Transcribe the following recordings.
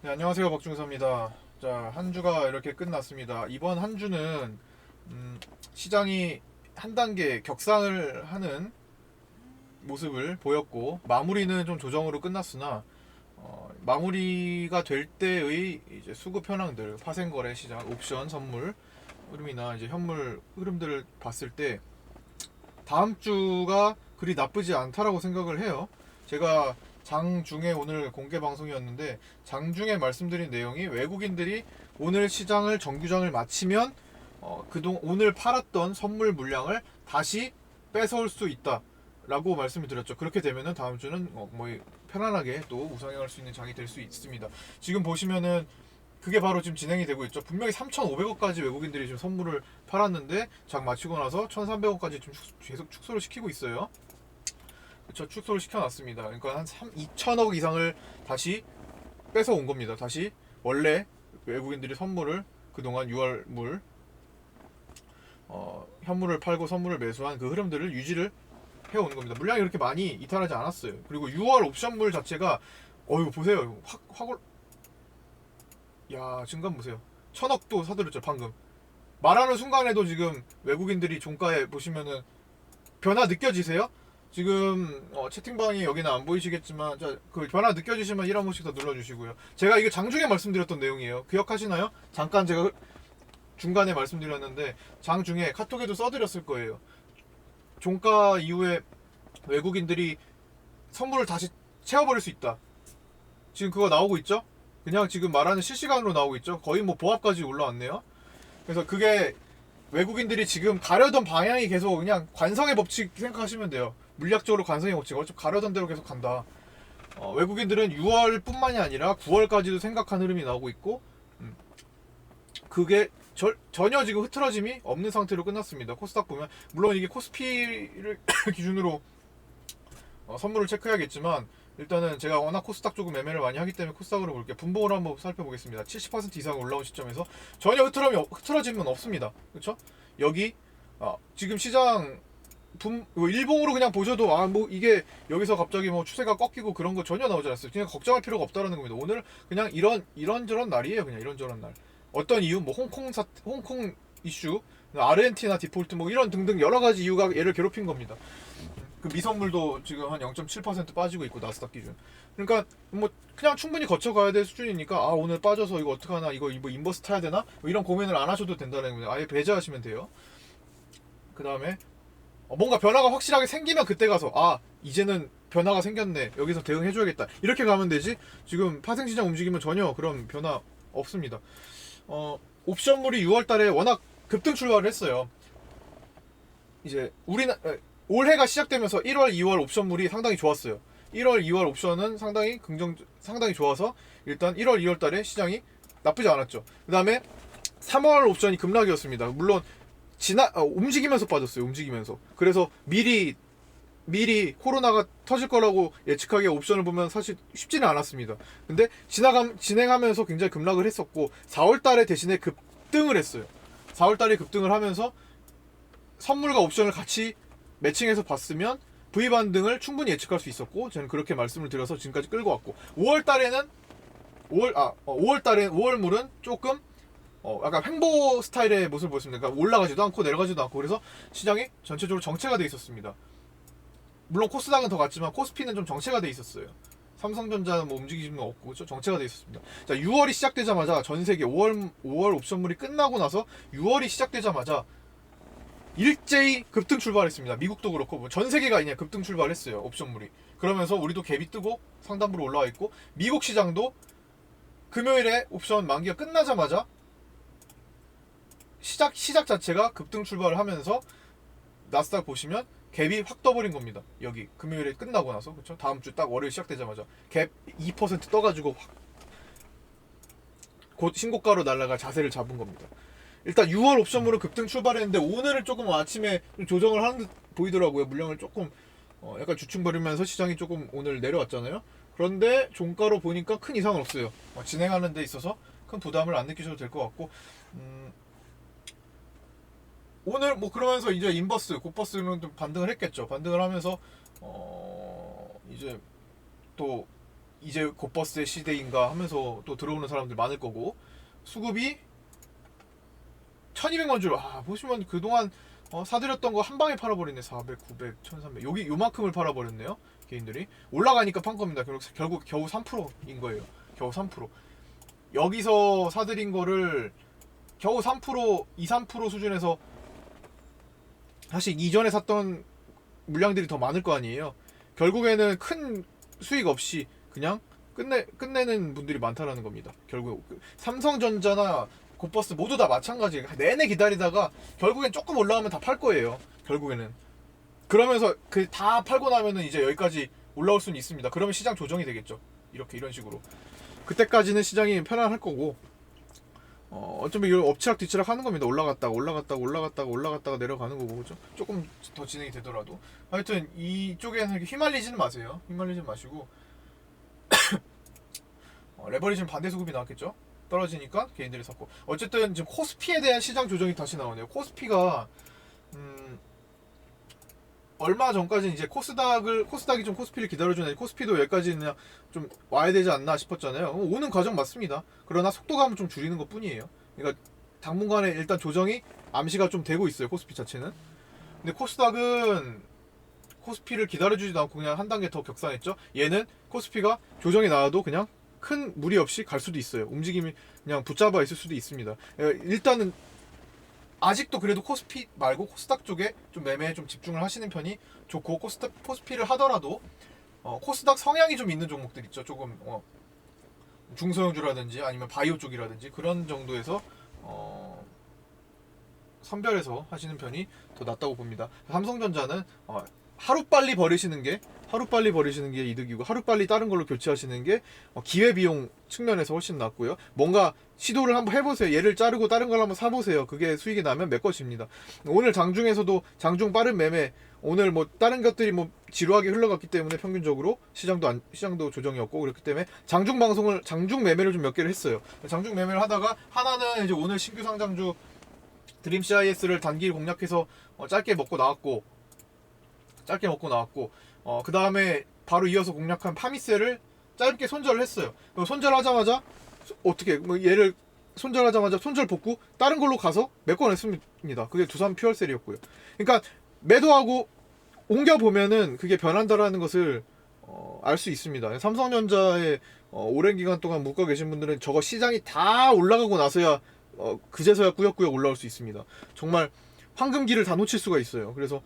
네, 안녕하세요. 박중서입니다. 자, 한 주가 이렇게 끝났습니다. 이번 한 주는 시장이 한 단계 격상을 하는 모습을 보였고, 마무리는 좀 조정으로 끝났으나 마무리가 될 때의 이제 수급 현황들, 파생거래 시장, 옵션, 선물 흐름이나 이제 현물 흐름들을 봤을 때 다음 주가 그리 나쁘지 않다라고 생각을 해요. 제가 장중에 오늘 공개 방송이었는데 장중에 말씀드린 내용이 외국인들이 오늘 시장을 정규장을 마치면 그동 오늘 팔았던 선물 물량을 다시 뺏어올 수 있다라고 말씀을 드렸죠. 그렇게 되면은 다음 주는 뭐 편안하게 또 우상향할 수 있는 장이 될 수 있습니다. 지금 보시면은 그게 바로 지금 진행이 되고 있죠. 분명히 3,500원까지 외국인들이 지금 선물을 팔았는데 장 마치고 나서 1,300원까지 지금 계속 축소를 시키고 있어요. 그쵸, 축소를 시켜놨습니다. 그러니까 한 2천억 이상을 다시 뺏어온 겁니다. 다시 원래 외국인들이 선물을 그동안 6월물 현물을 팔고 선물을 매수한 그 흐름들을 유지를 해오는 겁니다. 물량이 그렇게 많이 이탈하지 않았어요. 그리고 6월 옵션물 자체가 이거 보세요. 확 야, 증감 보세요. 1,000억도 사들였죠, 방금. 말하는 순간에도 지금 외국인들이 종가에 보시면은 변화 느껴지세요? 지금 채팅방이 여기는 안 보이시겠지만, 자, 그 변화 느껴지시면 1한 번씩 더 눌러주시고요. 제가 이게 장중에 말씀드렸던 내용이에요. 기억하시나요? 잠깐 제가 중간에 말씀드렸는데 장중에 카톡에도 써드렸을 거예요. 종가 이후에 외국인들이 선물을 다시 채워버릴 수 있다. 지금 그거 나오고 있죠? 그냥 지금 말하는 실시간으로 나오고 있죠. 거의 뭐 보합까지 올라왔네요. 그래서 그게 외국인들이 지금 가려던 방향이 계속 그냥 관성의 법칙 생각하시면 돼요. 물리학적으로 관성의 법칙. 어차피 가려던 대로 계속 간다. 외국인들은 6월뿐만이 아니라 9월까지도 생각한 흐름이 나오고 있고, 그게 전혀 지금 흐트러짐이 없는 상태로 끝났습니다. 코스닥 보면 물론 이게 코스피를 기준으로 선물을 체크해야겠지만, 일단은 제가 워낙 코스닥 쪽은 매매를 많이 하기 때문에 코스닥으로 볼게요. 분봉을 한번 살펴보겠습니다. 70% 이상 올라온 시점에서 전혀 흐트러짐은 없습니다. 그렇죠? 여기 지금 시장 일봉으로 그냥 보셔도 뭐 이게 여기서 갑자기 뭐 추세가 꺾이고 그런 거 전혀 나오지 않았어요. 그냥 걱정할 필요가 없다라는 겁니다. 오늘 그냥 이런저런 날이에요. 그냥 이런저런 날. 어떤 이유, 뭐 홍콩 이슈, 아르헨티나 디폴트 뭐 이런 등등 여러 가지 이유가 얘를 괴롭힌 겁니다. 그 미선물도 지금 한 0.7% 빠지고 있고 나스닥 기준. 그러니까 뭐 그냥 충분히 거쳐가야 될 수준이니까 오늘 빠져서 이거 어떡하나, 이거 뭐 인버스 타야 되나, 뭐 이런 고민을 안 하셔도 된다는 겁니다. 아예 배제하시면 돼요. 그 다음에 뭔가 변화가 확실하게 생기면 그때 가서 이제는 변화가 생겼네, 여기서 대응해줘야겠다, 이렇게 가면 되지. 지금 파생시장 움직이면 전혀 그런 변화 없습니다. 옵션물이 6월달에 워낙 급등 출발을 했어요. 이제 올해가 시작되면서 1월, 2월 옵션물이 상당히 좋았어요. 1월, 2월 옵션은 상당히 좋아서 일단 1월, 2월 달에 시장이 나쁘지 않았죠. 그 다음에 3월 옵션이 급락이었습니다. 물론 움직이면서 빠졌어요. 움직이면서. 그래서 미리 코로나가 터질 거라고 예측하기에 옵션을 보면 사실 쉽지는 않았습니다. 근데 진행하면서 굉장히 급락을 했었고, 4월 달에 대신에 급등을 했어요. 4월 달에 급등을 하면서 선물과 옵션을 같이 매칭해서 봤으면 V 반등을 충분히 예측할 수 있었고, 저는 그렇게 말씀을 드려서 지금까지 끌고 왔고, 5월 달에는 5월물은 조금 약간 횡보 스타일의 모습을 보였습니다. 그러니까 올라가지도 않고 내려가지도 않고, 그래서 시장이 전체적으로 정체가 돼 있었습니다. 물론 코스닥은 더 갔지만 코스피는 좀 정체가 돼 있었어요. 삼성전자는 뭐 움직임은 없고, 그렇죠? 정체가 돼 있었습니다. 자, 6월이 시작되자마자 전 세계 5월 옵션물이 끝나고 나서 6월이 시작되자마자 일제히 급등 출발했습니다. 미국도 그렇고 전 세계가 그냥 급등 출발했어요. 옵션물이. 그러면서 우리도 갭이 뜨고 상단부로 올라와 있고, 미국 시장도 금요일에 옵션 만기가 끝나자마자 시작 자체가 급등 출발을 하면서 나스닥 보시면 갭이 확 떠버린 겁니다. 여기 금요일에 끝나고 나서, 그렇죠? 다음 주 딱 월요일 시작되자마자 갭 2% 떠가지고 곧 신고가로 날아갈 자세를 잡은 겁니다. 일단 6월 옵션물은 급등 출발했는데 오늘은 조금 아침에 좀 조정을 하는 듯 보이더라고요. 물량을 조금 약간 주춤거리면서 시장이 조금 오늘 내려왔잖아요. 그런데 종가로 보니까 큰 이상은 없어요. 진행하는 데 있어서 큰 부담을 안 느끼셔도 될 것 같고, 오늘 뭐 그러면서 이제 인버스, 곱버스는 좀 반등을 했겠죠. 반등을 하면서 이제 또 이제 곧버스의 시대인가 하면서 또 들어오는 사람들 많을 거고, 수급이 1200만 줄. 보시면 그동안 사들였던 거 한 방에 팔아버리네. 400, 900, 1300. 여기 요만큼을 팔아버렸네요. 개인들이. 올라가니까 판 겁니다. 결국 겨우 3%인 거예요. 겨우 3%. 여기서 사들인 거를 겨우 3%, 2, 3% 수준에서 사실 이전에 샀던 물량들이 더 많을 거 아니에요. 결국에는 큰 수익 없이 그냥 끝내는 분들이 많다라는 겁니다. 결국 삼성전자나 곧버스 모두 다 마찬가지예요. 내내 기다리다가 결국엔 조금 올라오면 다 팔 거예요. 결국에는. 그러면서 그 다 팔고 나면은 이제 여기까지 올라올 수는 있습니다. 그러면 시장 조정이 되겠죠. 이런 식으로. 그때까지는 시장이 편안할 거고, 어차피 이런 엎치락 뒤치락 하는 겁니다. 올라갔다가 내려가는 거고, 그죠? 조금 더 진행이 되더라도. 하여튼 이쪽에는 휘말리지는 마세요. 휘말리지 마시고 레버리지는 반대 수급이 나왔겠죠? 떨어지니까 개인들이 샀고. 어쨌든 지금 코스피에 대한 시장 조정이 다시 나오네요. 코스피가 얼마 전까지는 이제 코스닥이 좀 코스피를 기다려주는, 코스피도 여기까지 그냥 좀 와야 되지 않나 싶었잖아요. 오는 과정 맞습니다. 그러나 속도감을 좀 줄이는 것 뿐이에요. 그러니까 당분간에 일단 조정이 암시가 좀 되고 있어요. 코스피 자체는. 근데 코스닥은 코스피를 기다려주지도 않고 그냥 한 단계 더 격상했죠. 얘는 코스피가 조정이 나와도 그냥 큰 무리 없이 갈 수도 있어요. 움직임이 그냥 붙잡아 있을 수도 있습니다. 일단은 아직도 그래도 코스피 말고 코스닥 쪽에 좀 매매에 좀 집중을 하시는 편이 좋고, 코스피를 하더라도 코스닥 성향이 좀 있는 종목들 있죠. 조금 중소형주라든지 아니면 바이오 쪽이라든지 그런 정도에서 선별해서 하시는 편이 더 낫다고 봅니다. 삼성전자는 하루빨리 버리시는 게 이득이고, 하루빨리 다른 걸로 교체하시는 게 기회비용 측면에서 훨씬 낫고요. 뭔가 시도를 한번 해보세요. 얘를 자르고 다른 걸 한번 사보세요. 그게 수익이 나면 몇 것입니다. 오늘 장중에서도 장중 빠른 매매, 오늘 뭐 다른 것들이 뭐 지루하게 흘러갔기 때문에 평균적으로 시장도 조정이었고, 그렇기 때문에 장중 매매를 좀 몇 개를 했어요. 장중 매매를 하다가 하나는 이제 오늘 신규 상장주 드림 CIS를 단기를 공략해서 짧게 먹고 나왔고, 그 다음에 바로 이어서 공략한 파미셀을 짧게 손절을 했어요. 손절하자마자 얘를 손절하자마자 손절 복구 다른 걸로 가서 메꿔냈습니다. 그게 두산 퓨얼셀이었고요. 그러니까 매도하고 옮겨 보면은 그게 변한다라는 것을 알 수 있습니다. 삼성전자에 오랜 기간 동안 묶어 계신 분들은 저거 시장이 다 올라가고 나서야 그제서야 꾸역꾸역 올라올 수 있습니다. 정말 황금기를 다 놓칠 수가 있어요. 그래서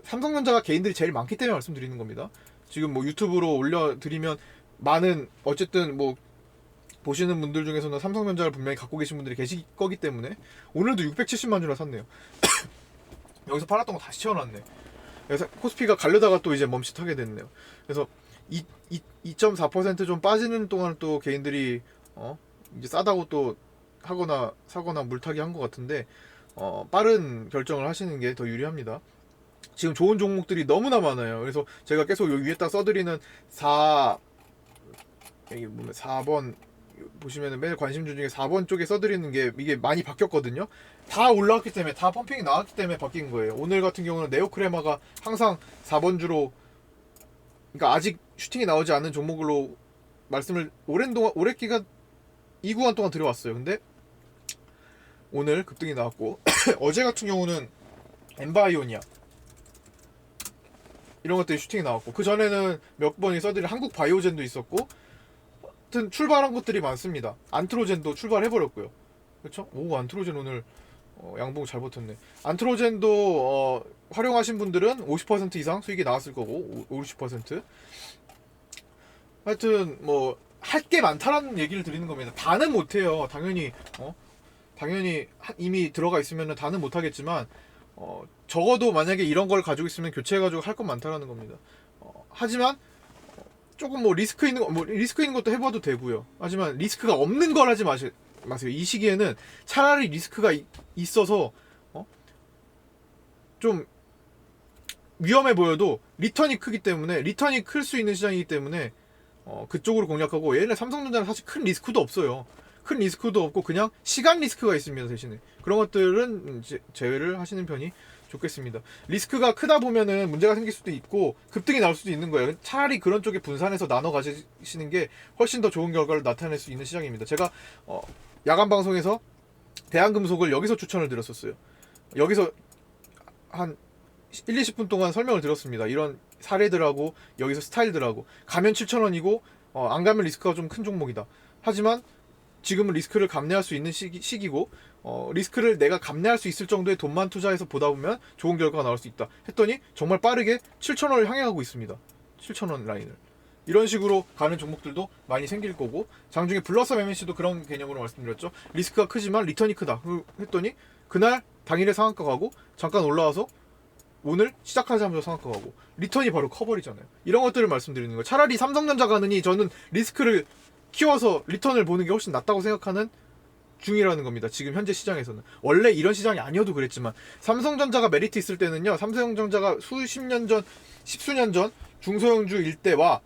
삼성전자가 개인들이 제일 많기 때문에 말씀드리는 겁니다. 지금 뭐 유튜브로 올려드리면 많은, 어쨌든 뭐 보시는 분들 중에서는 삼성전자를 분명히 갖고 계신 분들이 계실 거기 때문에. 오늘도 670만 주나 샀네요. 여기서 팔았던 거 다시 채워놨네. 그래서 코스피가 가려다가 또 이제 멈칫하게 됐네요. 그래서 2.4% 좀 빠지는 동안 또 개인들이 이제 싸다고 또 하거나 사거나 물타기 한 것 같은데, 빠른 결정을 하시는 게 더 유리합니다. 지금 좋은 종목들이 너무나 많아요. 그래서 제가 계속 여기 위에다 써드리는 4번 보시면은 매일 관심주 중에 4번 쪽에 써드리는 게 이게 많이 바뀌었거든요. 다 올라왔기 때문에, 다 펌핑이 나왔기 때문에 바뀐 거예요. 오늘 같은 경우는 네오크레마가 항상 4번 주로, 그러니까 아직 슈팅이 나오지 않은 종목으로 말씀을 오랜 기간 이 구간 동안 드려왔어요. 근데 오늘 급등이 나왔고 어제 같은 경우는 엠바이오니아 이런 것들이 슈팅이 나왔고, 그 전에는 몇 번이 써드린 한국 바이오젠도 있었고, 하여튼 출발한 것들이 많습니다. 안트로젠도 출발해버렸고요. 그렇죠? 오, 안트로젠 오늘 양봉 잘 버텼네. 안트로젠도 활용하신 분들은 50% 이상 수익이 나왔을 거고, 50%. 하여튼 뭐 할 게 많다라는 얘기를 드리는 겁니다. 다는 못해요. 당연히 이미 들어가 있으면 다는 못하겠지만, 적어도 만약에 이런 걸 가지고 있으면 교체해가지고 할 건 많다라는 겁니다. 하지만 조금 뭐 리스크 있는 것도 해봐도 되고요. 하지만 리스크가 없는 걸 하지 마세요. 이 시기에는 차라리 리스크가 있어서 좀 위험해 보여도 리턴이 크기 때문에, 리턴이 클 수 있는 시장이기 때문에 그쪽으로 공략하고, 얘는 삼성전자는 사실 큰 리스크도 없어요. 큰 리스크도 없고 그냥 시간 리스크가 있습니다. 대신에 그런 것들은 제외를 하시는 편이 좋겠습니다. 리스크가 크다 보면은 문제가 생길 수도 있고 급등이 나올 수도 있는 거예요. 차라리 그런 쪽에 분산해서 나눠 가시는 게 훨씬 더 좋은 결과를 나타낼 수 있는 시장입니다. 제가 야간 방송에서 대한금속을 여기서 추천을 드렸었어요. 여기서 한 1, 20분 동안 설명을 드렸습니다. 이런 사례들하고 여기서 스타일들하고 가면 7,000원이고 안 가면 리스크가 좀 큰 종목이다. 하지만 지금은 리스크를 감내할 수 있는 시기고 리스크를 내가 감내할 수 있을 정도의 돈만 투자해서 보다 보면 좋은 결과가 나올 수 있다 했더니 정말 빠르게 7,000원을 향해 가고 있습니다. 7,000원 라인을. 이런 식으로 가는 종목들도 많이 생길 거고, 장중에 블러썸 MNC도 그런 개념으로 말씀드렸죠. 리스크가 크지만 리턴이 크다 했더니 그날 당일에 상한가 가고 잠깐 올라와서 오늘 시작하자마자 상한가 가고 리턴이 바로 커버리잖아요. 이런 것들을 말씀드리는 거예요. 차라리 삼성전자 가느니 저는 리스크를 키워서 리턴을 보는 게 훨씬 낫다고 생각하는 중이라는 겁니다. 지금 현재 시장에서는. 원래 이런 시장이 아니어도 그랬지만 삼성전자가 메리트 있을 때는요, 삼성전자가 수십 년 전, 십수년 전 중소형주일 때와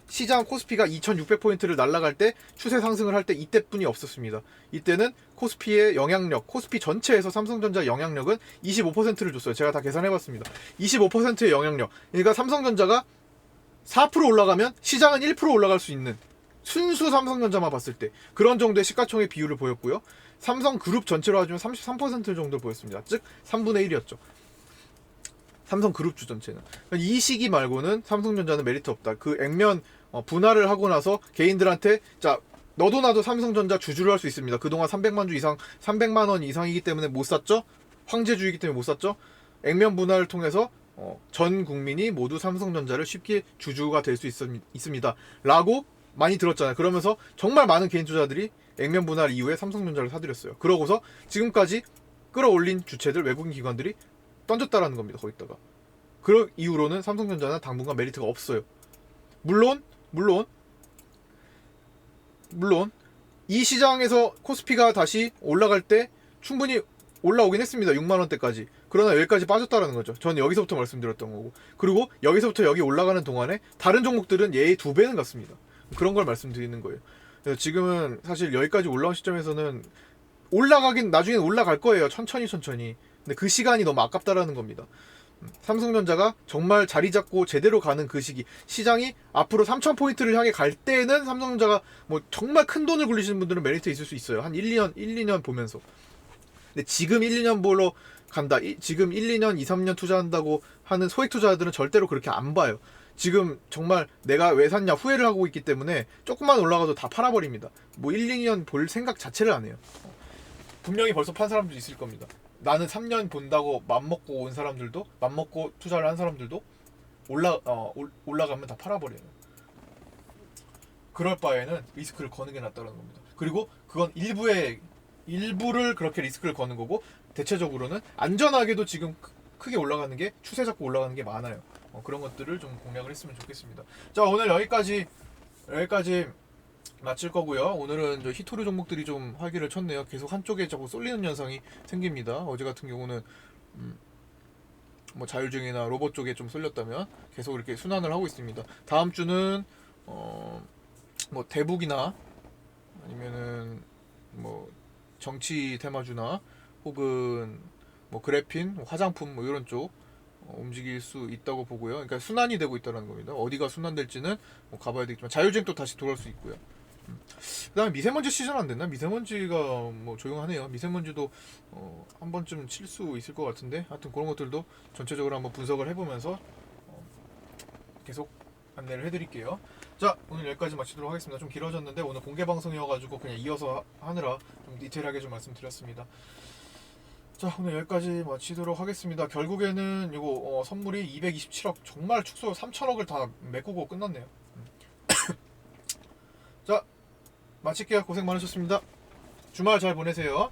시장 코스피가 2600포인트를 날아갈 때 추세 상승을 할 때 이때뿐이 없었습니다. 이때는 코스피의 영향력, 코스피 전체에서 삼성전자 영향력은 25%를 줬어요. 제가 다 계산해봤습니다. 25%의 영향력. 그러니까 삼성전자가 4% 올라가면 시장은 1% 올라갈 수 있는, 순수 삼성전자만 봤을 때 그런 정도의 시가총액 비율을 보였고요. 삼성그룹 전체로 하면 33% 정도 보였습니다. 즉 3분의 1이었죠. 삼성그룹주 전체는. 이 시기 말고는 삼성전자는 메리트 없다. 그 액면 분할을 하고 나서 개인들한테 자, 너도 나도 삼성전자 주주를 할 수 있습니다. 그동안 300만 주 이상, 300만 원 이상이기 때문에 못 샀죠? 황제주의이기 때문에 못 샀죠? 액면 분할을 통해서 전 국민이 모두 삼성전자를 쉽게 주주가 될 수 있습니다. 라고 많이 들었잖아요. 그러면서 정말 많은 개인 투자들이 액면 분할 이후에 삼성전자를 사들였어요. 그러고서 지금까지 끌어올린 주체들, 외국인 기관들이 던졌다라는 겁니다. 거기다가. 그 이후로는 삼성전자는 당분간 메리트가 없어요. 물론 이 시장에서 코스피가 다시 올라갈 때 충분히 올라오긴 했습니다. 6만원대까지. 그러나 여기까지 빠졌다라는 거죠. 저는 여기서부터 말씀드렸던 거고. 그리고 여기서부터 여기 올라가는 동안에 다른 종목들은 얘의 2배는 갔습니다. 그런 걸 말씀드리는 거예요. 그래서 지금은 사실 여기까지 올라온 시점에서는 나중엔 올라갈 거예요. 천천히. 근데 그 시간이 너무 아깝다라는 겁니다. 삼성전자가 정말 자리 잡고 제대로 가는 그 시기, 시장이 앞으로 3,000포인트를 향해 갈 때는 삼성전자가 뭐 정말 큰 돈을 굴리시는 분들은 메리트 있을 수 있어요. 한 1-2년 보면서. 근데 지금 1-2년 보러 간다, 지금 1-2년, 2-3년 투자한다고 하는 소액 투자자들은 절대로 그렇게 안 봐요. 지금 정말 내가 왜 샀냐 후회를 하고 있기 때문에 조금만 올라가도 다 팔아버립니다. 뭐 1-2년 볼 생각 자체를 안 해요. 분명히 벌써 판 사람도 있을 겁니다. 나는 3년 본다고 맘먹고 온 사람들도, 맘먹고 투자를 한 사람들도 올라가면 다 팔아버려요. 그럴 바에는 리스크를 거는 게 낫다는 겁니다. 그리고 그건 일부를 그렇게 리스크를 거는 거고, 대체적으로는 안전하게도 지금 크게 올라가는 게, 추세 잡고 올라가는 게 많아요. 그런 것들을 좀 공략을 했으면 좋겠습니다. 자, 오늘 여기까지 마칠 거고요. 오늘은 저 히토류 종목들이 좀 활기를 쳤네요. 계속 한쪽에 자꾸 쏠리는 현상이 생깁니다. 어제 같은 경우는 뭐 자율주행이나 로봇 쪽에 좀 쏠렸다면 계속 이렇게 순환을 하고 있습니다. 다음 주는 뭐 대북이나 아니면은 뭐 정치 테마주나 혹은 뭐 그래핀, 화장품 뭐 이런 쪽 움직일 수 있다고 보고요. 그러니까 순환이 되고 있다는 겁니다. 어디가 순환될지는 뭐 가봐야 되겠지만 자율주행도 다시 돌아올 수 있고요. 그 다음에 미세먼지 시즌 안 됐나? 미세먼지가 뭐 조용하네요. 미세먼지도 한 번쯤 칠 수 있을 것 같은데, 하여튼 그런 것들도 전체적으로 한번 분석을 해보면서 계속 안내를 해드릴게요. 자, 오늘 여기까지 마치도록 하겠습니다. 좀 길어졌는데 오늘 공개 방송이어가지고 그냥 이어서 하느라 좀 디테일하게 좀 말씀드렸습니다. 자, 오늘 여기까지 마치도록 하겠습니다. 결국에는 이거 선물이 227억, 정말 축소 3천억을 다 메꾸고 끝났네요. 자, 마칠게요. 고생 많으셨습니다. 주말 잘 보내세요.